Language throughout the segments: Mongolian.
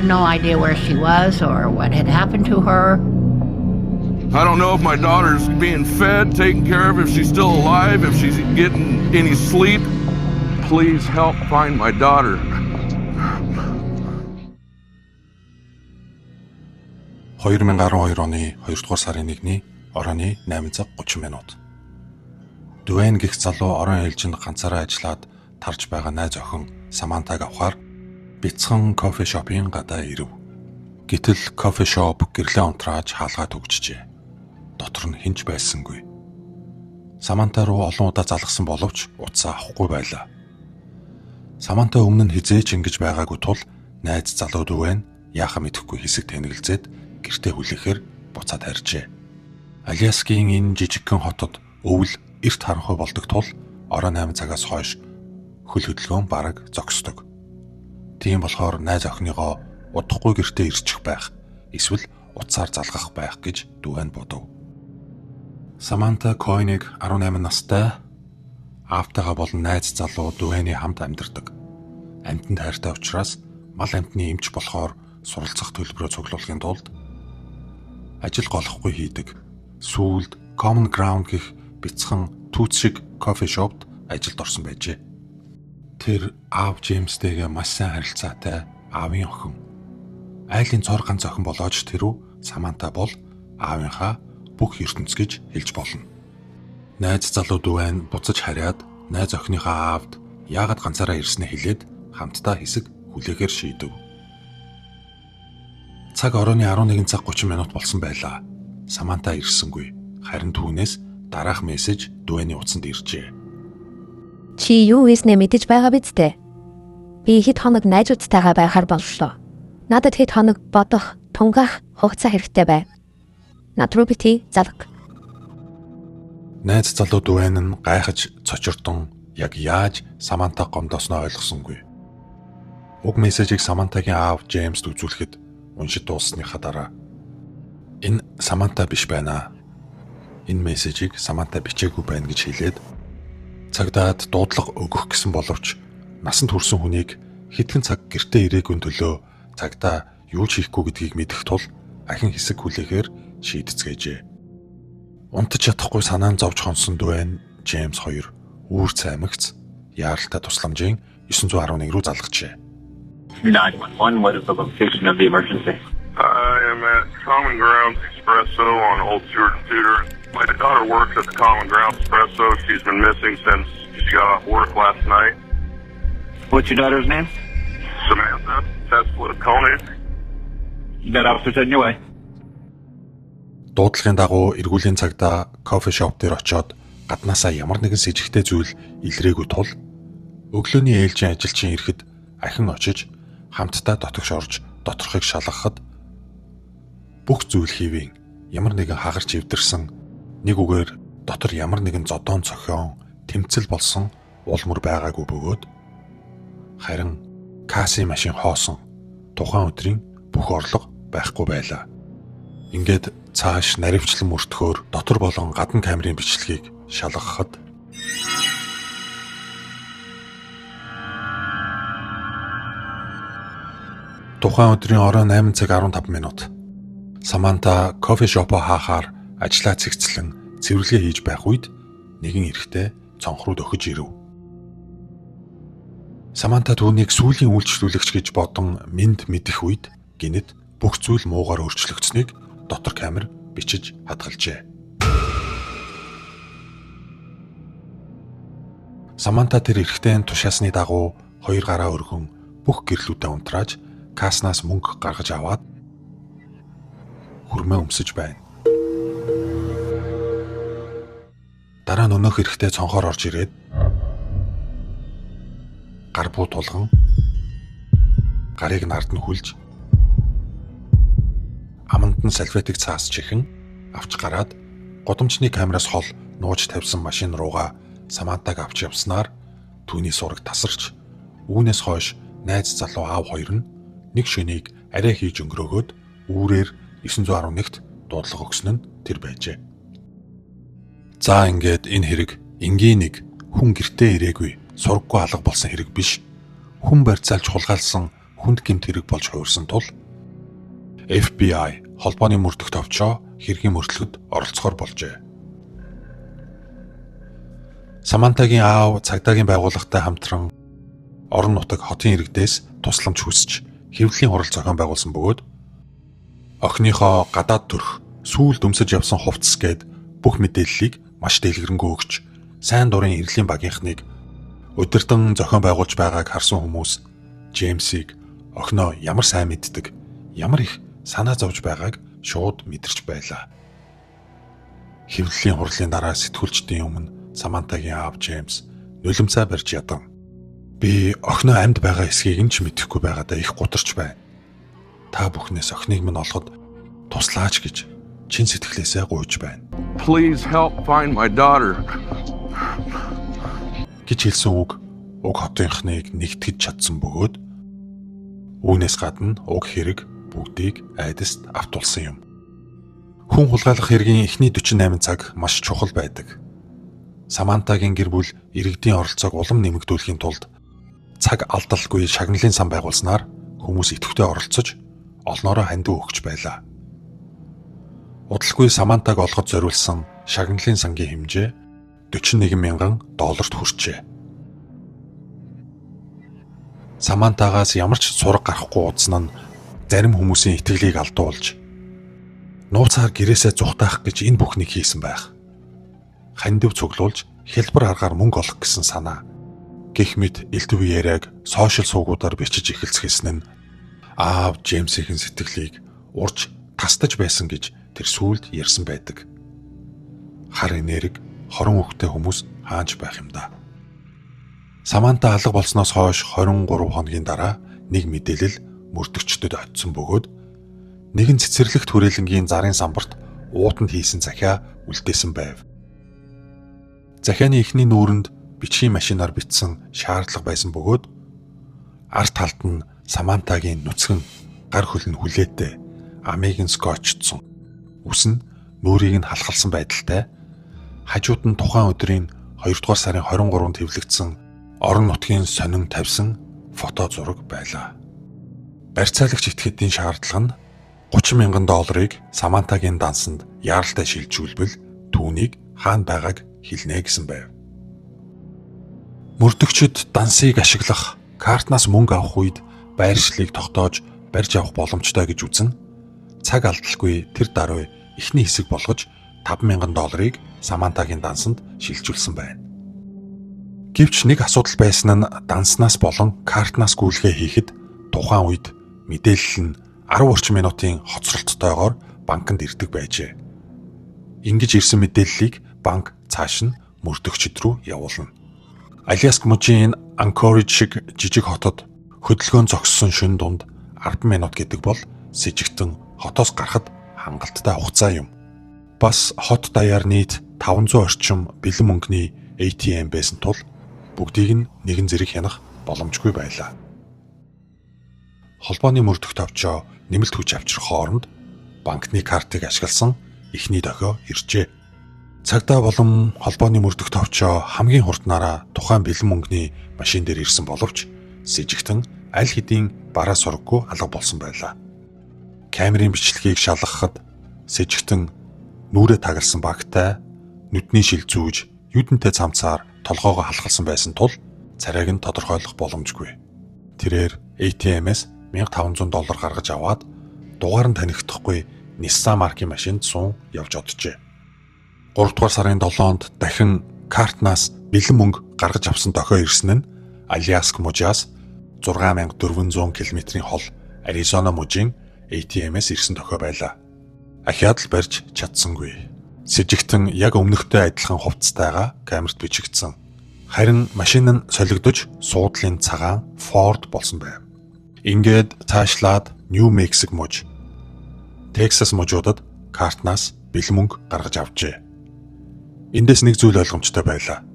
no idea where she was or what had happened to her. I don't know if my daughter's being fed, taken care of, if she's still alive, if she's getting any sleep. Please help find my daughter. 2012 оны 2 дугаар сарын 1-ний оройн 8 цаг 30 минут. Дуэйн гих залуу орон ээлжинд ганцаараа ажиллаад тарж байгаа найз охин Самантаг авахаар бяцхан кофе шопын гадаа ирэв. Гэтэл кофе шоп гэрлээ унтрааж хаалгаа төгжжээ. Дотор нь хинч байсангүй. Саманта руу олон удаа залгсан боловч утсаа авахгүй байлаа. Саманта өмнө нь хизээч ингэж байгаагүй тул найз залуу Дуэйн яахан мэдэхгүй хэсэг тэнэгэлзээд гэртээ хүлээхээр буцаад харжээ. Аляскийн энэ жижигхэн хотод өвөл эрт харанхуй болдог тул орой 8 цагаас хойш хөл хөдөлгөөн бараг зогсдог. Тийм болохоор найз охиныгоо удахгүй гэртээ ирчих байх, эсвэл утсаар залгах байх гэж Дуэйн бодов. Саманта Койныг 18 настай аавтайгаа болон найз залуу Дуэйний хамт амьдардаг. Амьтанд хайртай учраас мал амьтны эмч болохоор суралцах төлбөрөө цуглуулахын тулд ажил голохгүй хийдэг. Сүүлд Common Ground гэх бяцхан түүц шиг кофе шопт ажилд орсон байжээ. Тэр аав Джеймстэйгээ маш сайн харилцаатай аавын охин. Айлын цор ганц охин болооч тэрүү Саманта бол аавынхаа бүх ертөнц гэж хэлж болно. Найз залуу Дуэйн буцаж хараад найз охиныхаа аавд яагаад ганцаараа ирснээ хэлээд хамтдаа хэсэг хүлээхээр шийдэв. Цаг оройн 11 цаг 30 минут болсон байлаа. Саманта ирсэнгүй. Харин түүнээс дараах мессеж Дуэйний утсанд иржээ. Чи юу хийснээ мэдэж байгаа биз дээ? Би хэд хоног найзуудтайгаа байхаар боллоо. Надад хэд хоног бодох, тунгаах хугацаа хэрэгтэй байна. Над руу бити залг. Найз залуу Дуэйн нь гайхаж цочирдон яг яаж Самантаг гомдоосноо ойлгосонгүй. Уг мессежийг Самантагийн аав Джеймсд үзүүлэхэд уншиж дууссаныхаа дараа энэ Саманта биш байна. Энэ мессежийг Саманта бичээгүй байна гэж хэлээд цагдаад дуудлага өгөх гэсэн боловч насанд хүрсэн хүнийг хэдхэн цаг гэртээ ирээгүй төлөө цагдаа юу ч хийхгүй гэдгийг мэдэх тул ахин хэсэг хүлээхээр шийдэцгээжээ. Унтаж чадахгүй санаан зовж хонсон Дуэйн Джеймс 2 үүрц аймагц яаралтай тусламжийн 911 рүү залгажээ. 911, what is the location of the emergency? I am at Common Grounds Espresso on Old Stewart and Tudor. My daughter works at the Common Grounds Espresso. She's been missing since she got off work last night. What's your daughter's name? Samantha Tesla Koenig. That officer's in your way. Дуудлагын дагуу эргүүлийн цагдаа кофе шоп дээр очиод гаднаасаа ямар нэгэн с ิจ гтэй зүйл илрээгүй тул өглөөний ээлжийн ажилчин ирэхэд ахин очиж хамтдаа дотогш орж доторхыг шалгахад бүх зүйл хийвэн ямар нэгэн хагарч эвдэрсэн нэг үгээр дотор ямар нэгэн зодоон цохион тэмцэл болсон улмөр байгаагүй бөгөөд харин кассын машин хоосон тухайн өдрийн бүх орлого байхгүй байлаа. Ингээд цааш наривчлан мөртгөөр дотор болон гадна камерын бичлэгийг шалгахад тухайн өдрийн орой 8 цаг 15 минут Саманта кофе шопоо хаахаар ажлаа цэгцлэн цэвэрлэгээ хийж байх үед нэгэн эрэгтэй цонх руу дөхөж ирэв. Саманта түүнийг сүүлийн үйлчлүүлэгч гэж бодон мэд мэдэх үед гинэт бүх зүйл муугаар өөрчлөгдсөнийг дотор камер бичиж хадгалжээ. Саманта тэр эрэгтэйн тушаасны дагуу 2 гараа өргөн бүх гэрлүүдэд унтрааж каснаас мөнгө гаргаж аваад хүрмээ өмсөж байна. Дараа нь өнөөх эрэгтэй цонхоор орж ирээд гар буу тулган гарыг нард нь хүлж аманд нь салфетик цаас чихэн авч гараад годомчны камераас хол нууж тавьсан машин руугаа Самантаг авч явснаар түүний сураг тасарч үүнээс хойш найз залуу аав хоёр нь нэг шөнийг арай хийж өнгөрөөгөөд үүрээр 911-т дуудлага өгсөн нь тэр байжээ. За ингээд энэ хэрэг энгийн нэг хүн гэртээ ирээгүй сургаггүй алга болсон хэрэг биш. Хүн барьцаалж хулгайлсан хүнд гэмт хэрэг болж хувирсан тул FBI холбооны мөрдөх товчоо хэргийн мөрдлөгөд оролцохоор болжээ. Самантагийн аав цагдаагийн байгууллагатай хамтран орон нутаг хотын иргэдээс тусламж хүсч хэвлэлийн хурал зохион байгуулсан бөгөөд охиныхоо гадаад төрх сүүл дүмсэж явсан хувцас гээд бүх мэдээллийг маш дэлгэрэнгүй өгч сайн дурын эрлийн багийнхныг удирдан зохион байгуулж байгааг харсан хүмүүс Джеймсийг охиноо ямар сайн мэддэг, ямар их санаа зовж байгааг шууд мэдэрч байлаа. Хэвлэлийн хурлын дараа сэтгүүлчдийн өмнө Самантагийн аав Джеймс нулимцаа барьж ядан. Би охиноо амьд байгаа эсхийг нь ч мэдэхгүй байгаадаа их гутарч байна. Та бүхнээс охиныг минь олоход туслаач гэж чин сэтгэлээсээ гуйж байна. Please help find my daughter. гэж хэлсэн үг хотынхныг нэгтгэж чадсан бөгөөд үүнээс гадна уг хэрэг бүгдийг айдаст автулсан юм. Хүн хулгайлах хэргийн эхний 48 цаг маш чухал байдаг. Самантагийн гэр бүл иргэдийн оролцоог улам нэмэгдүүлэхийн тулд цаг алдалгүй шагналын сан байгуулснаар хүмүүс идэвхтэй оролцож олноороо хандив өгч байлаа. Удалгүй Самантаг олоход зориулсан шагналын сангийн хэмжээ $41,000 хүрчээ. Самантагаас ямар ч сураг гарахгүй удсан нь зарим хүмүүсийн итгэлийг алдуулж нууцаар гэрээсээ зүхтаах гэж энэ бүхнийг хийсэн байх. Хандив цуглуулж хялбар аргаар мөнгө олох гэсэн санаа. Гэх мэт элдв яриаг сошиал суугуудаар бичиж эхэлсэн нь аав Джеймсийн сэтгэлийг урж тастаж байсан гэж тэр сүүлд ярьсан байдаг. Хар энерги хорон үхтэй хүмүүс хааж байх юм да. Саманта алга болсноос хойш 23 хоногийн дараа нэг мэдээлэл мөрдөгчдөд очсон бөгөөд нэгэн цэцэрлэгт хүрээлэнгийн зарын самбарт уутанд хийсэн захиа үлдээсэн байв. Захианы эхний нүүрэнд бичгийн машинаар бичсэн шаардлага байсан бөгөөд арт талд нь Самантагийн нүцгэн гар хөл нь хүлээтэй амийг нь скотчдсон. Үс нь нүүрийг нь халахалсан байдалтай. Хажууд нь тухайн өдрийн 2 дугаар сарын 23-нд хэвлэгдсэн орон нутгийн сонин тавьсан фото зураг байлаа. Барьцаалагч этгээдийн шаардлага нь $30,000 Самантагийн дансанд яаралтай шилжүүлбэл түүнийг хаана байгааг хэлнэ гэсэн байв. Мөрдөгчд дансыг ашиглах, картнаас мөнгө авах үед байршлыг тогтоож барьж авах боломжтой гэж үзэн цаг алдалгүй тэр даруй эхний хэсэг болгож $5,000 Самантагийн дансанд шилжүүлсэн байна. Гэвч нэг асуудал байсан нь данснаас болон картнаас гүйлгээ хийхэд тухайн үед мэдээлэл нь 10 орчим минутын хоцролттойгоор банкнд ирдэг байжээ. Ингэж ирсэн мэдээллийг банк цааш нь мөрдөгчд рүү явуулна. Аляск мужийн Анкоридж шиг жижиг хотод хөдөлгөөн зогссон шөнө дунд 10 минут гэдэг бол с жигтэн хотоос гарахад хангалттай хугацаа юм. Бас хот даяар нийт 500 орчим бэлэн мөнгөний ATM байсан тул бүгдийг нь нэгэн зэрэг хянах боломжгүй байлаа. Холбооны мөрдөх товчоо нэмэлт хүч авчрах хооронд банкны картыг ашигласан эхний дохио иржээ. Цагдаа болон холбооны мөрдөх товчоо хамгийн хурднаараа тухайн бэлэн мөнгөний машин дээр ирсэн боловч с жигтэн аль хэдийн бараа сураггүй алга болсон байлаа. Камерын бичлэгийг шалгахад с жигтэн нүрээ тагалсан багтай нүдний шил зүүж юудэнтэй цамцаар толгоогоо халахсан байсан тул царайг нь тодорхойлох боломжгүй. Тэрээр ATM-ээс $1,500 гаргаж аваад дугаар нь танихдахгүй Nissan маркийн машинд суун явж оджээ. 3 дугаар сарын 7-нд дахин картнаас бэлэн мөнгө гаргаж авсан дохио ирсэн нь Аляск мужаас 6,400 км-ийн хол Аризона мужийн ATM-ээс ирсэн дохио байлаа. Ахиад л барьж чадсангүй. С жигтэн яг өмнөхтэй адилхан хувцастайгаа камерт бичигдсэн. Харин машин нь солигдож суудлын цагаан Ford болсон байв. Ингээд цаашлаад Нью Мексик муж, Texas мужуудад картнаас бэлэн мөнгө гаргаж авчээ. Эндээс нэг зүйл ойлгомжтой байлаа.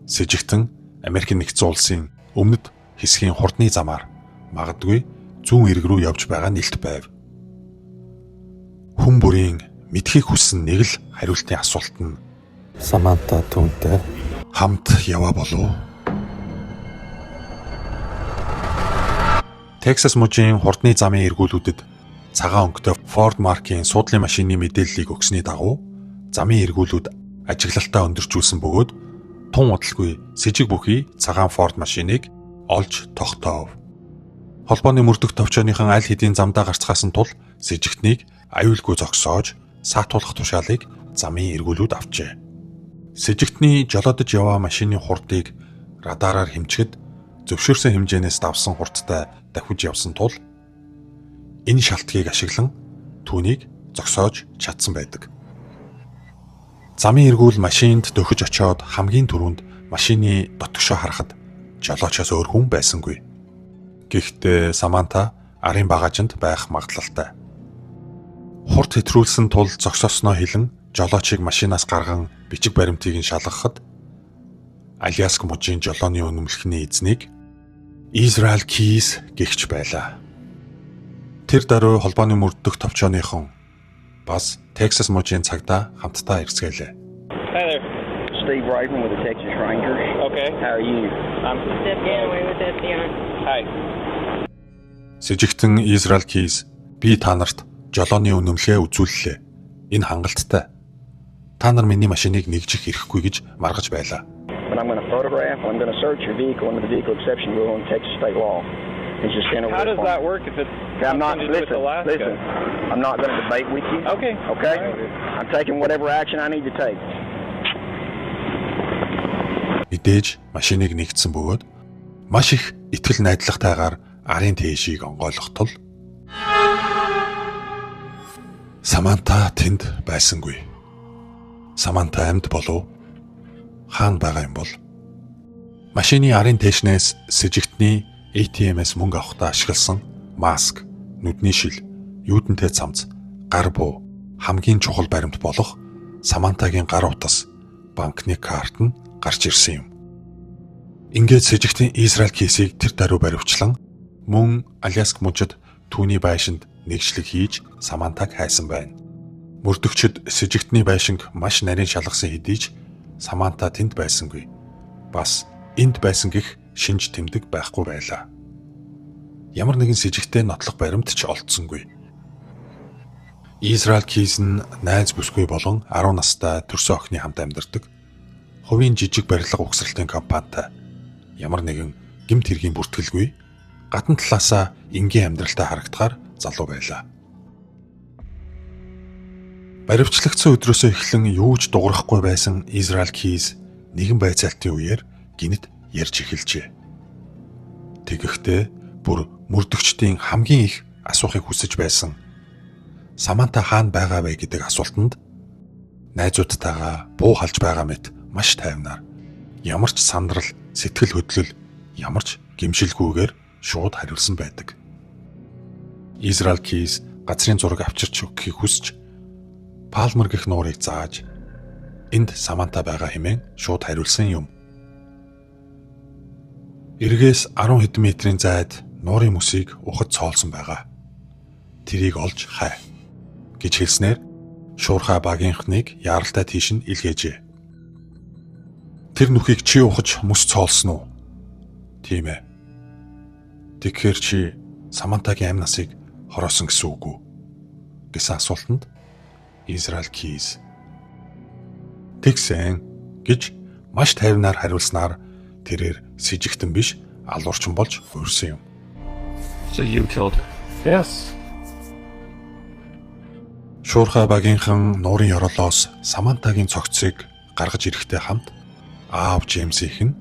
С жигтэн Америкийн нэгдсэн улсын өмнөд хэсгийн хурдны замаар магадгүй зүүн эрг рүү явж байгаа нэлт байв. Хүн бүрийн мэдхийг хүссэн нэг л хариултын асуулт нь Саманта түүнтэй хамт яваа болов уу? Texas мужийн хурдны замын эргүүлүүдэд цагаан өнгөтэй Ford маркийн суудлын машины мэдээллийг өгсөний дагуу замын эргүүлүүд ажиглалтаа өндөржүүлсэн бөгөөд тун удалгүй с жиг бүхий цагаан Ford машиныг олж тогтоов. Холбооны мөрдөх товчооныхон аль хэдийн замдаа гарцгаасан тул с жигтнийг аюулгүй зогсоож саатуулах тушаалыг замын эргүүлүүд авчээ. С жигтний жолоодож яваа машины хурдыг радараар хэмжихэд зөвшөөрсөн хэмжээнээс давсан хурдтай давхиж явсан тул энэ шалтгаыг ашиглан түүнийг зогсоож чадсан байдаг. Замын эргүүл машинд дөхөж очиод хамгийн түрүүнд машины дотгошоо харахад жолоочоос өөр хүн байсангүй. Гэхдээ Саманта арын багажинд байх магадлалтай. Хурд хэтрүүлсэн тул зогсоосноо хэлэн жолоочийг машинаас гарган бичиг баримтыг нь шалгахад Аляск мужийн жолооны үнэмлэхний эзнийг Израиль Кейс гэгч байлаа. Тэр даруй холбооны мөрдөх товчооныхон бас Texas мужийн цагдаа хамтдаа ирцгээлээ. Hi there. Steve Raven with the Texas Rangers. Okay. How are you? I'm Step Galloway with FBI. Hi. Сэжигтэн Израиль Кейс би та нарт жолооны үнэмлэхээ үзүүллээ. Энэ хангалттай. Та нар миний машиныг нэгжих хэрэггүй гэж маргаж байлаа. But I'm going to photograph. I'm going to search your vehicle under the vehicle exception rule in Texas state law. And just send over. How does that work if it's I'm not something to do with Alaska? Listen. I'm not going to debate with you. Okay. Okay. I'm taking whatever action I need to take. Мэдээж машиныг нэгдсэн бөгөөд маш их итгэл найдвартайгаар арын тээшийг онгойлготол Саманта тэнд байсангүй. Саманта амьд болов хаана байгаа юм бол машины арын тээшнээс сэжигтний ATM-с мөнгө авахдаа ашигласан маск, нүдний шил, юудэнтэй цамц, гар буу, хамгийн чухал баримт болох Самантагийн гар утас, банкны карт нь гарч ирсэн юм. Ингээд сэжигтийн Израиль Кейсийг тэр даруй баривчлан мөн Аляск мужид түүний байшинд нэгжлэг хийж Самантаг хайсан байна. Мөрдөгчд сэжигтний байшинг маш нарийн шалгасан хэдий ч Саманта тэнд байсангүй. Бас энд байсан гэх шинж тэмдэг байхгүй байлаа. Ямар нэгэн сэжигтэй нотлох баримт ч олдсонгүй. Израиль Кейс нь найз бүсгүй болон 10 настай төрсөн охины хамт амьдардаг. Хувийн жижиг барилга угсралтын компанитай ямар нэгэн гэмт хэргийн бүртгэлгүй гадна талаасаа энгийн амьдралтай харагдахаар залуу байлаа. Баривчлагдсан өдрөөсөө эхлэн юу ч дуурахгүй байсан Израиль Кейс нэгэн байцаалтын үеэр гинэт ярьж эхэлжээ. Тэгэхдээ бүр мөрдөгчдийн хамгийн их асуухыг хүсэж байсан Саманта хаана байгаа вэ гэдэг асуултанд найзуудтайгаа буу халж байгаа мэт маш тайвнаар ямар ч сандрал, сэтгэл хөдлөл, ямар ч гэмшилгүйгээр шууд хариулсан байдаг. Израиль Кейс газрын зураг авчирч өгөхийг хүсч Палмер гэх нуурыг зааж энд Саманта байгаа хэмээн шууд хариулсан юм. Эргээс 10 хэдэн метрийн зайд нуурын мөсийг ухад цоолсон байгаа. Тэрийг олж хай гэж хэлснээр шуурхай багийнхныг яаралтай тийш нь илгээжээ. Тэр нүхийг чи ухаж мөс цоолсон уу? Тийм ээ. Тэгэхээр чи Самантагийн амь насыг хороосон гэсэн үг үү? Гэсэн асуултанд Израиль Кейс тэгсэн гэж маш тайвнаар хариулснаар тэрээр сэжигтэн биш алуурчин болж хуурсан юм. So you killed her? Yes. Шуурхай багийнхан нуурын ёроолоос Самантагийн цогцыг гаргаж ирэхтэй хамт аав Джеймсийнх нь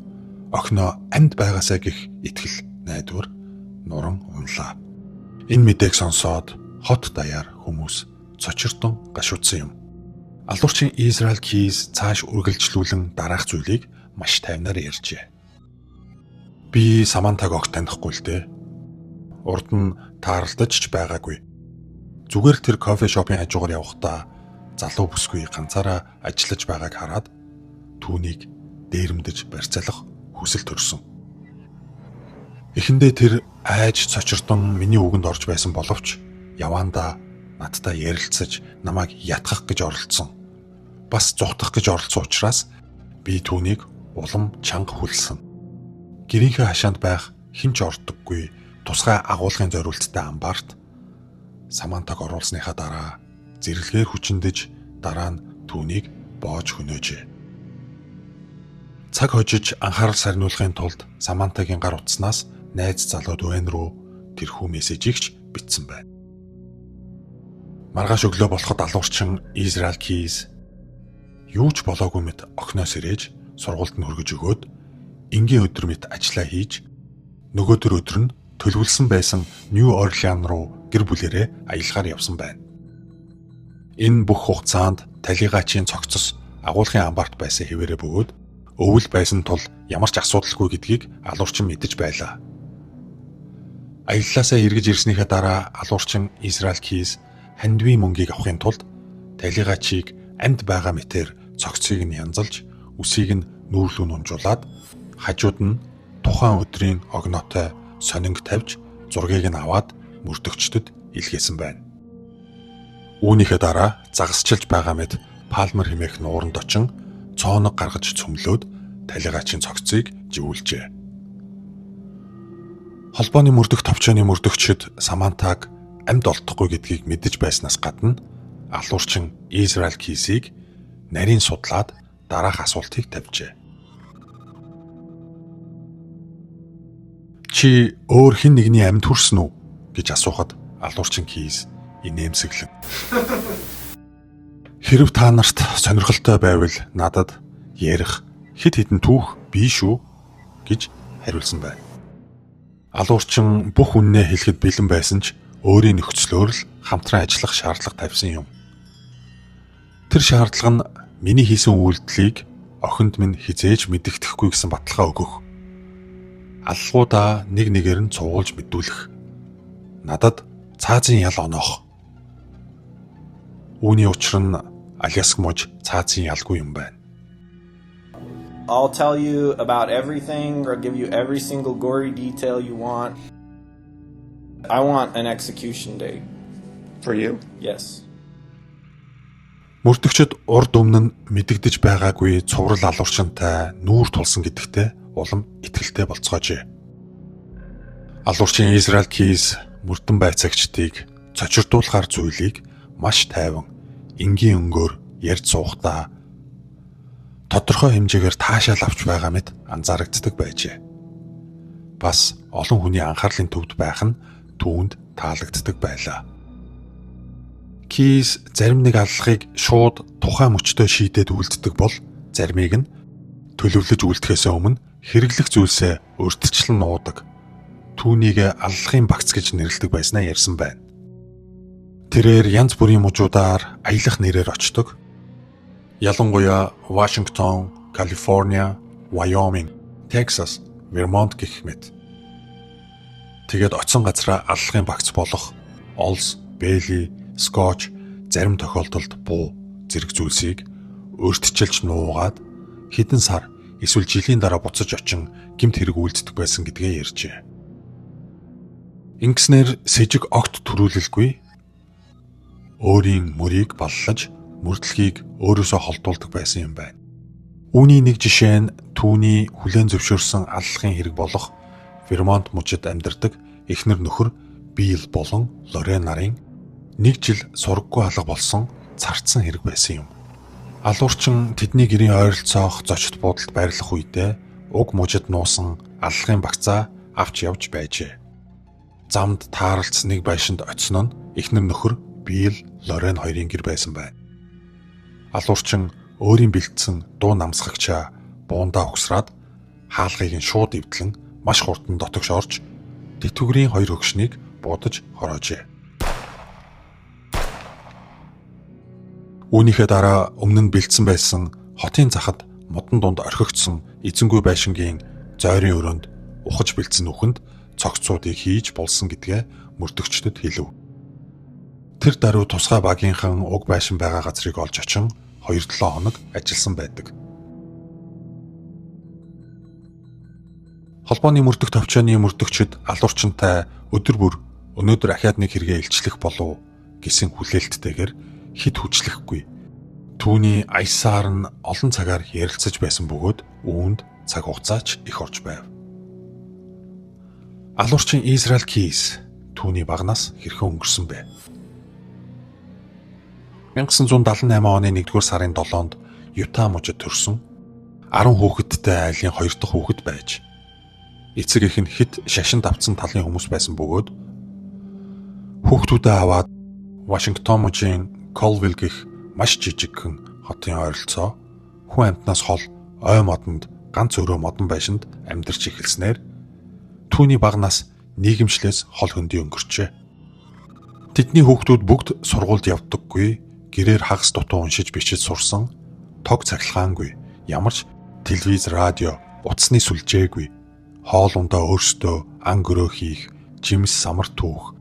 охиноо амьд байгаасаа гэх итгэл найдвар нуран унлаа. Энэ мэдээг сонсоод хот даяар хүмүүс цочирдон гашуудсан юм. Алуурчин Израиль Кейс цааш үргэлжлүүлэн дараах зүйлийг маш тайвнаар ярьжээ. Би Самантаг огт танихгүй л дээ. Урд нь тааралдаж ч байгаагүй. Зүгээр тэр кофе шопын хажуугаар явахдаа залуу бүсгүй ганцаараа ажиллаж байгааг хараад түүнийг дээрэмдэж барьцаалах хүсэл төрсөн. Эхэндээ тэр айж цочирдон миний үгэнд орж байсан боловч яваандаа надтай ярилцаж намайг ятгах гэж оролдсон. Бас зүхтах гэж оролцсон учраас би түүнийг улам чанга хүлсэн. Гэрийнхээ хашаанд байх хэн ч ордоггүй тусгай агуулгын зориулттай амбарт Самантаг оруулсныхаа дараа зэрлэгээр хүчиндэж дараа нь түүнийг боож хөнөөжээ. Цаг хожиж анхаарал сарниулахын тулд Самантагийн гар утаснаас найз залуу Дуэн руу тэрхүү мессежийг ч бичсэн байна. Маргааш өглөө болоход алуурчин Израиль Кейс юу ч болоогүй мэт охиноос ирээж сургуульд нь хүргэж өгөөд энгийн өдөр мэт ажиллаа хийж нөгөөдөр өдөр нь төлөвлөсөн байсан Нью Орлеан руу гэр бүлэрээ аялахаар явсан байна. Энэ бүх хугацаанд талигачийн цогцос агуулгын амбарт байсан хэвээрээ бөгөөд өвөл байсан тул ямар ч асуудалгүй гэдгийг алуурчин мэдэж байлаа. Аяллаасаа эргэж ирснийхээ дараа алуурчин Израиль Кейс хандивын мөнгийг авахын тулд талигачийг амьд байгаа мэтээр цогцыг нь янзалж үсийг нь нүүрлүү нунжуулаад хажууд нь тухайн өдрийн огноотой сонинг тавьж зургийг нь аваад мөрдөгчдөд илгээсэн байна. Үүнийхээ дараа загасчилж байгаа мэт Палмер хэмээх нууранд очин цооног гаргаж цөмлөөд талигачийн цогцыг живүүлжээ. Холбооны мөрдөх товчооны мөрдөгчд Самантаг амьд олдохгүй гэдгийг мэдэж байснаас гадна алуурчин Израиль Кейсийг нарийн судлаад дараах асуултыг тавьжээ. Чи өөр хэн нэгний амьд хүрсэн үү гэж асуухад алуурчин Кейс инээмсэглэн хэрв та нарт сонирхолтой байвал надад ярих хэд хэдэн түүх бий шүү гэж хариулсан байна. Алуурчин бүх үннээ хэлэхэд бэлэн байсан ч өөрийн нөхцлөөр л хамтран ажиллах шаардлага тавьсан юм. Тэр шаардлага нь миний хийсэн үйлдэлийг охинд минь хизээж мэдэгдэхгүй гэсэн баталгаа өгөх. Аллуудаа нэг нэгээр нь цугуулж мэдүүлэх. Надад цаазын ял оноох. Үүний учир нь Аляск мужи цаазын ялгүй юм байна. I'll tell you about everything or give you every single gory detail you want. I want an execution date. For you? Yes. Мөрдөгчд урд өмнө нь мэдэгдэж байгаагүй цуврал алуурчинтай нүүр тулсан гэдэгтээ улам итгэлтэй болцоожээ. Алуурчин Израиль Кейс мөрдөн байцаагчдыг цочирдуулахар зүйлийг маш тайван энгийн өнгөөр ярьж суухдаа тодорхой хэмжээгээр таашаал авч байгаа мэт анзаарэгддэг байжээ. Бас олон хүний анхаарлын төвд байх нь түүнд таалагддаг байлаа. Кейс зарим нэг аллахыг шууд тухайн мөчтөө шийдээд үлддэг бол заримыг нь төлөвлөж үлдэхээс өмнө хэрэглэх зүйлсээ урьдчилан нуудаг. Түүнийг аллахын багц гэж нэрлэдэг байснаа ярьсан байна. Тэрээр янз бүрийн мужуудаар аялах нэрээр очдог. Ялангуяа Вашингтон, Калифорниа, Вайоминг, Texas, Vermont гэх мэт. Тэгээд очсон газраа аллахын багц болох Олс, Бэйли, Скотч зарим тохиолдолд буу зэрэг зүйлсийг өөртчилж нуугаад хэдэн сар эсвэл жилийн дараа буцаж очин гэмт хэрэг үйлддэг байсан гэдгээ ярьжээ. Ингэснээр сэжиг огт төрүүлэлгүй өөрийн мөрийг баллаж мөрдлөгийг өөрөөсөө холдуулдаг байсан юм байна. Үүний нэг жишээ нь түүний хүлээн зөвшөөрсөн аллахын хэрэг болох Вермонт мужид амьдардаг эхнэр нөхөр Билл болон Лорен нарын 1 жил сургаггүй алга болсон царцсан хэрэг байсан юм. Алуурчин тэдний гэрийн ойролцоох зочид буудалд байрлах үедээ уг мужид нуусан аллахын багцаа авч явж байжээ. Замд тааралц нэг байшинд очисон нь эхнэр нөхөр Билл, Лорен хоёрын гэр байсан байна. Алуурчин өөрийн бэлдсэн дуу намсгагчаа буундаа угсраад хаалгыг нь шууд эвдлэн маш хурдан дотогш орж тэтгэврийн хоёр хөгшнийг буудаж хороожээ. Үүнийхээ дараа өмнө нь бэлдсэн байсан хотын захад модон дунд орхигдсон эзэнгүй байшингийн зойрын өрөөнд ухаж бэлдсэн нүхэнд цогцуудыг хийж болсон гэдгээ мөрдөгчдөд хэлв. Тэр даруй тусгай багийнхан уг байшин байгаа газрыг олж очин 2-7 хоног ажилласан байдаг. Холбооны мөрдөх товчооны мөрдөгчд алуурчинтай өдөр бүр өнөөдөр ахаад нэг хэрэгээ илчлэх болов гэсэн хүлээлттэйгээр хит хүчлэхгүй. Түүний аясаар нь олон цагаар ярилцаж байсан бөгөөд үүнд цаг хугацаач их орж байв. Алуурчин Израиль Кейс түүний багнаас хэрхэн өнгөрсөн бэ? 1978 оны 1-р сарын 7-нд Юта мужид төрсөн 10 хүүхэдтэй айлын 2 дахь хүүхэд байж эцэг эх нь хит шашин давтсан талын хүмүүс байсан бөгөөд хүүхдүүдээ аваад Вашингтон мужийн Колвилл гэх маш жижигхэн хотын ойролцоо хүн амьтнаас хол ой модонд ганц өрөө модон байшинд амьдарч эхэлснээр түүний багнаас нийгэмшлээс хол хөндий өнгөрчээ. Тэдний хүүхдүүд бүгд сургуульд явдаггүй, гэрээр хагас дутуу уншиж бичиж сурсан, тог цахилгаангүй, ямарч телевиз, радио, утасны сүлжээгүй, хоолундаа өөрсдөө ан гөрөө хийх, жимс самар түүх,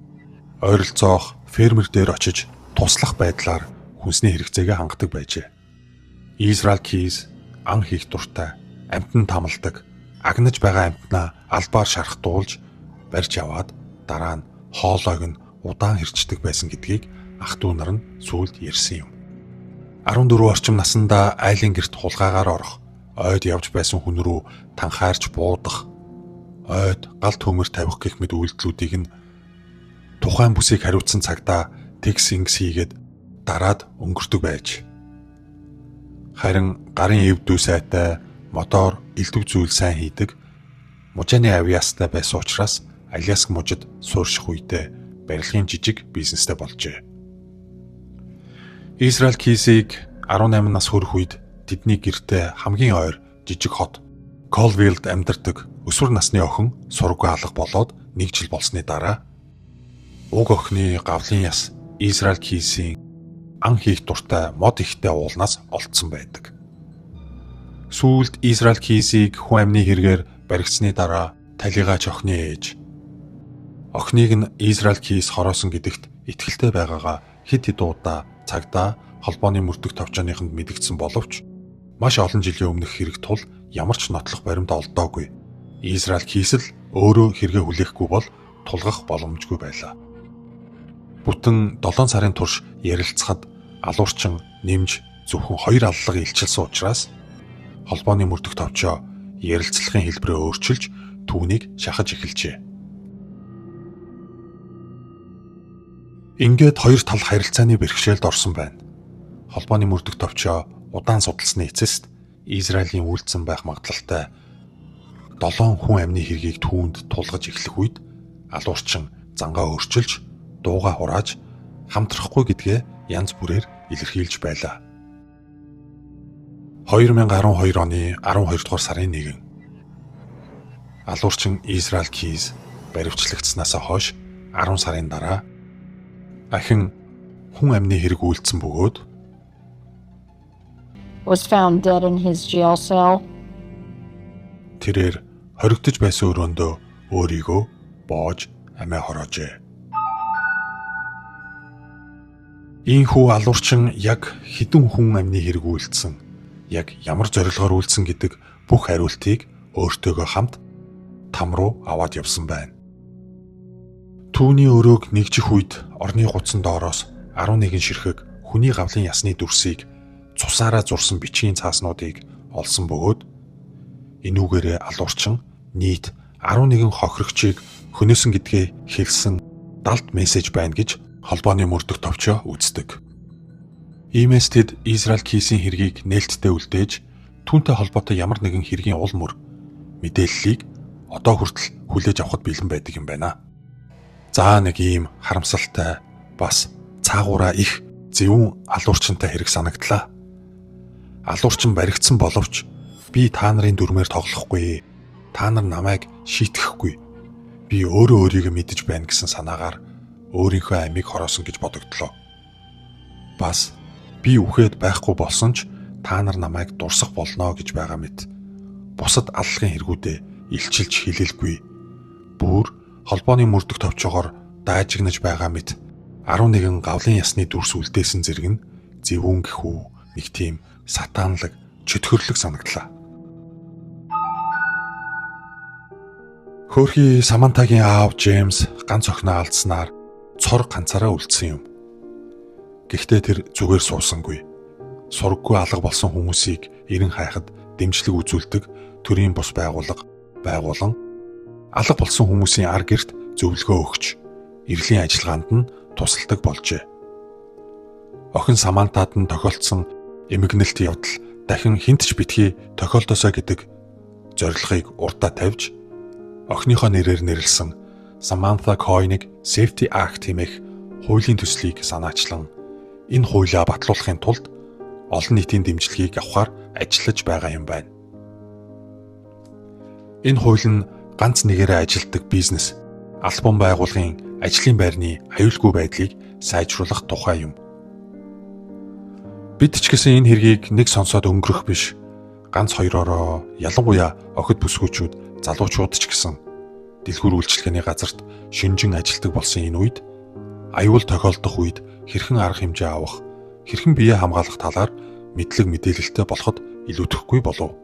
ойролцоох фермер дээр очиж туслах байдлаар хүнсний хэрэгцээгээ хангадаг байжээ. Израиль Кейс ан хийх дуртай, амьтан тамалдаг, агнаж байгаа амьтнаа албаар шархтуулж барьж яваад дараа нь хоолойг нь удаан хэрчдэг байсан гэдгийг ах дүү нар нь сүүлд ярьсан юм. 14 орчим наснда айлын гэрт хулгайгаар орох, ойд явж байсан хүн рүү танхаарч буудах, ойд гал төмөр тавих гэх мэт үйлдэлүүдийг нь тухайн бүсийг хариуцсан цагтаа тэгс ингэс хийгээд дараад өнгөрдөг байж. Харин гарын эв дүү сайтай, мотор, элдв зүйл сайн хийдэг, мужааны авиастай байсан учраас Аляск мужид суурших үедээ барилгын жижиг бизнестэй болжээ. Израиль Кейсийг 18 нас хүрэх үед тэдний гэртээ хамгийн ойр жижиг хот Колвиллд амьдардаг өсвөр насны охин сургуу алга болоод 1 жил болсны дараа уг охины гавлын яс Израиль Кейсийн ан хийх дуртай мод ихтэй уулнаас олдсон байдаг. Сүүлд Израиль Кейсийг хүн амны хэрэгээр баригдсны дараа талигач охины ээж охиныг нь Израиль Кейс хороосон гэдэгт итгэлтэй байгаагаа хэд хэд удаа цагдаа холбооны мөрдөх товчооныхонд мэдгдсэн боловч маш олон жилийн өмнөх хэрэг тул ямар ч нотлох баримт олдоогүй. Израиль Кейс л өөрөө хэрэгэ хүлээхгүй бол тулгах боломжгүй байлаа. Бүтэн 7 сарын турш ярилцахад алуурчин нэмж зөвхөн 2 аллага илчилсэн учраас холбооны мөрдөх товчоо ярилцлагын хэлбэрээ өөрчилж түүнийг шахаж эхэлжээ. Ингээд хоёр тал харилцааны бэрхшээлд орсон байна. Холбооны мөрдөх товчоо удаан судалсны эцэст Израилийн үйлдсэн байх магадлалтай 7 хүн амны хэргийг түүнд тулгаж эхлэх үед алуурчин зангаа өөрчилж дууга хурааж хамтрахгүй гэдгээ янз бүрээр илэрхийлж байлаа. 2012 оны 12 дугаар сарын 1 алуурчин Израиль Кейс баривчлагдсанаас хойш 10 сарын дараа ахин хүн амны хэрэг үйлдсэн бөгөөд Was found dead in his jail cell. тэрээр хоригдож байсан өрөөндөө өөрийгөө боож амиа хороожээ. Ийхүү алуурчин яг хэдэн хүн амны хэрэг үйлдсэн, яг ямар зорилгоор үйлдсэн гэдэг бүх хариултыг өөртөөгөө хамт там руу аваад явсан байна. Түүний өрөөг нэгжих үед орны гудсан доороос 11 ширхэг хүний гавлын ясны дүрсийг цусаараа зурсан бичгийн цааснуудыг олсон бөгөөд энүүгээрээ алуурчин нийт 11 хохирогчийг хөнөөсөн гэдгээ хэлсэн далд мессеж байна гэж холбооны мөрдөх товчоо үздэг. Иймээс тэд Израиль Кейсийн хэргийг нээлттэй үлдээж түүнтэй холбоотой ямар нэгэн хэргийн уул мөр мэдээллийг одоо хүртэл хүлээж авахд бэлэн байдаг юм байна. За нэг ийм харамсалтай бас цаагаараа их зөвүүн алуурчинтай хэрэг санагдлаа. Алуурчин баригдсан боловч би та нарын дүрмээр тоглохгүй. Та нар намайг шийтгэхгүй. Би өөрөө өөрийгөө мэдэж байна гэсэн санаагаар өөрийнхөө амийг хороосон гэж бодогдлоо. Бас би үхээд байхгүй болсон ч та нар намайг дурсах болно гэж байгаа мэт. Бусад аллагын хэрэгүүдээ илчилж хэлэлгүй. Бүр холбооны мөрдөх товчоогоор даажигнаж байгаа мэт 11 гавлын ясны дүрс үлдээсэн зэрэг нь зөвүүн гэхүү нэг тийм сатаанлаг чөтгөрлөг санагдлаа. Хөөрхий Самантагийн аав Джеймс ганц охиноо алдснаар цор ганцаараа үлдсэн юм. Гэхдээ тэр зүгээр суусангүй. Сургаггүй алга болсон хүмүүсийг эрен хайхад дэмжлэг үзүүлдэг төрийн бус байгууллан алга болсон хүмүүсийн ар гэрт зөвлөгөө өгч эрлийн ажиллагаанд нь тусалдаг болжээ. Охин Самантад нь тохиолдсон эмгэнэлт явдал дахин хинт ч битгий тохиолдосоо гэдэг зорилгыг урдаа тавьж охиныхоо нэрээр нэрлсэн Samantha Coyne-ыг Safety Act хэмээх хуулийн төслийг санаачлан энэ хуулиа батлуулахын тулд олон нийтийн дэмжлэгийг авахар ажиллаж байгаа юм байна. Энэ хууль нь ганц нэгээрээ ажилтдаг бизнес, албан байгууллагын ажлын байрны аюулгүй байдлыг сайжруулах тухай юм. Бид ч гэсэн энэ хэргийг нэг сонсоод өнгөрөх биш. Ганц хоёроо ялангуяа охид бүсгүүчүүд, залуучууд ч гэсэн дэлгүүр үйлчилгээний газарт шинжин ажилтдаг болсон энэ үед аюул тохиолдох үед хэрхэн арга хэмжээ авах, хэрхэн биеэ хамгаалах талаар мэдлэг мэдээлэлтэй болоход илүүдэхгүй болов.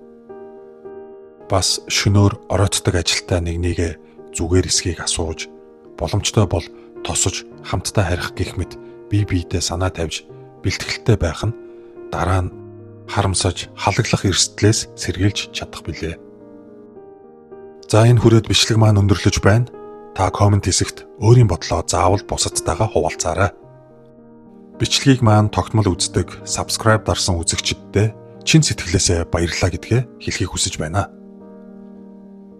Бас шөнөөр оройтдаг ажилтаа нэгнийгээ зүгээр эсгийг асууж, боломжтой бол тосож хамтдаа харих гэх мэт бие биедээ санаа тавьж бэлтгэлтэй байх нь дараа нь харамсаж халаглах эрсдлээс сэргийлж чадах билээ. За энэ хүрээд бичлэг маань өндөрлөж байна. Та комент хэсэгт өөрийн бодлоо заавал бусадтайгаа хуваалцаарай. Бичлэгийг маань тогтмол үздэг, subscribe дарсан үзэгчиддээ чин сэтгэлээсээ баярлалаа гэдгээ хэлхийг хүсэж байна.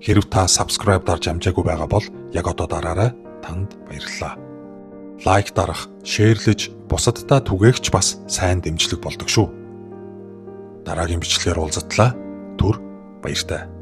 Хэрв та subscribe дарж амжаагүй байгаа бол яг одоо дараарай. Танд баярлалаа. Лайк дарах, шеэрлэж, бусадтай түгээгч бас сайн дэмжлэг болдог шүү. Дараагийн бичлэгээр уулзтлаа. Түр баяртай.